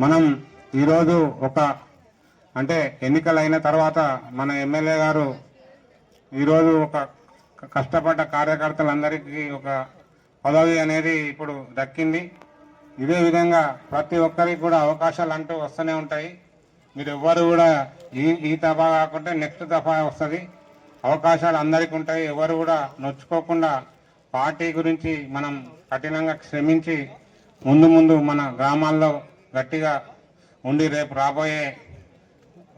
మనం ఈరోజు ఒక అంటే ఎన్నికలైన తర్వాత మన ఎమ్మెల్యే గారు ఈరోజు ఒక కష్టపడ్డ కార్యకర్తలందరికీ ఒక పదవి అనేది ఇప్పుడు దక్కింది. ఇదే విధంగా ప్రతి ఒక్కరికి కూడా అవకాశాలు అంటూ వస్తూనే ఉంటాయి. మీరు ఎవ్వరు కూడా ఈ దఫా కాకుంటే నెక్స్ట్ దఫా వస్తుంది. అవకాశాలు అందరికీ ఉంటాయి. ఎవరు కూడా నొచ్చుకోకుండా పార్టీ గురించి మనం కఠినంగా శ్రమించి ముందు మన గ్రామాల్లో గట్టిగా ఉండి రేపు రాబోయే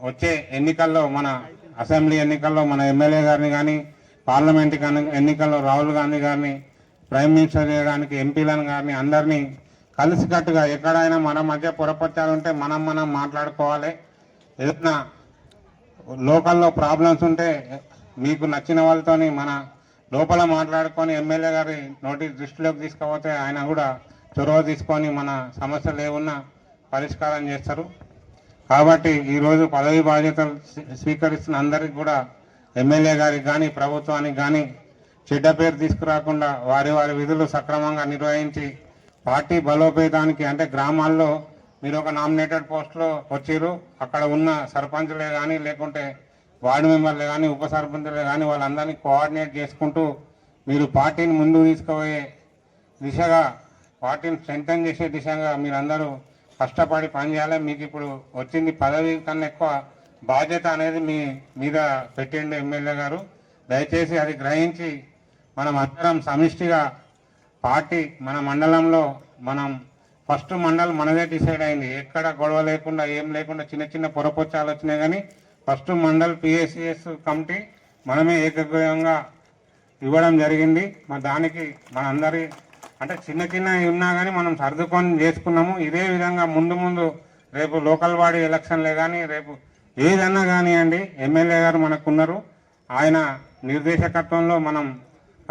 వచ్చే ఎన్నికల్లో మన అసెంబ్లీ ఎన్నికల్లో మన ఎమ్మెల్యే గారిని కానీ పార్లమెంట్ ఎన్నికల్లో రాహుల్ గాంధీ గారిని ప్రైమ్ మినిస్టర్ చేయడానికి ఎంపీలను కానీ అందరినీ కలిసికట్టుగా ఎక్కడైనా మన మధ్య పొరపచ్చాలు ఉంటే మనం మాట్లాడుకోవాలి. ఏదైనా లోకల్లో ప్రాబ్లమ్స్ ఉంటే మీకు నచ్చిన వాళ్ళతోని మన లోపల మాట్లాడుకొని ఎమ్మెల్యే గారి నోటీస్ దృష్టిలోకి తీసుకుపోతే ఆయన కూడా చొరవ తీసుకొని మన సమస్యలు ఏమున్నా పరిష్కారం చేస్తారు. కాబట్టి ఈరోజు పదవి బాధ్యతలు స్వీకరిస్తున్న అందరికీ కూడా ఎమ్మెల్యే గారికి కానీ ప్రభుత్వానికి కానీ చెడ్డ పేరు తీసుకురాకుండా వారి విధులు సక్రమంగా నిర్వహించి పార్టీ బలోపేతానికి అంటే గ్రామాల్లో మీరు ఒక నామినేటెడ్ పోస్టులో వచ్చారు, అక్కడ ఉన్న సర్పంచ్లే కానీ లేకుంటే వార్డు మెంబర్లే కానీ ఉప సర్పంచ్లే కానీ వాళ్ళందరినీ కోఆర్డినేట్ చేసుకుంటూ మీరు పార్టీని ముందుకు తీసుకుపోయే దిశగా పార్టీని స్ట్రెంథెన్ చేసే దిశగా మీరందరూ కష్టపడి పనిచేయాలి. మీకు ఇప్పుడు వచ్చింది పదవి కన్నా ఎక్కువ బాధ్యత అనేది మీ మీద పెట్టండి ఎమ్మెల్యే గారు. దయచేసి అది గ్రహించి మనం అందరం సమిష్టిగా పార్టీ మన మండలంలో మనం ఫస్ట్ మండలం మనదే డిసైడ్ అయింది. ఎక్కడ గొడవ లేకుండా ఏం లేకుండా చిన్న పొరపొచ్చాలు వచ్చినాయి కానీ ఫస్ట్ మండల్ పిఎస్సిఎస్ కమిటీ మనమే ఏకగ్రీవంగా ఇవ్వడం జరిగింది. దానికి మనందరి అంటే చిన్న ఉన్నా కానీ మనం సర్దుకొని చేసుకున్నాము. ఇదే విధంగా ముందు రేపు లోకల్ బాడీ ఎలక్షన్లే కానీ రేపు ఏదన్నా కానివ్వండి ఎమ్మెల్యే గారు మనకున్నారు. ఆయన నిర్దేశకత్వంలో మనం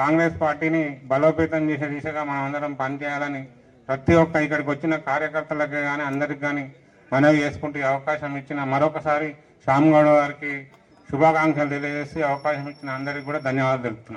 కాంగ్రెస్ పార్టీని బలోపేతం చేసే దిశగా మనం అందరం పనిచేయాలని ప్రతి ఒక్క ఇక్కడికి వచ్చిన కార్యకర్తలకు కానీ అందరికి కానీ మనవి చేసుకుంటూ అవకాశం ఇచ్చిన మరొకసారి శ్యామ్ గౌడ్ గారికి శుభాకాంక్షలు తెలియజేసి అవకాశం ఇచ్చిన అందరికీ కూడా ధన్యవాదాలు తెలుపుతున్నాను.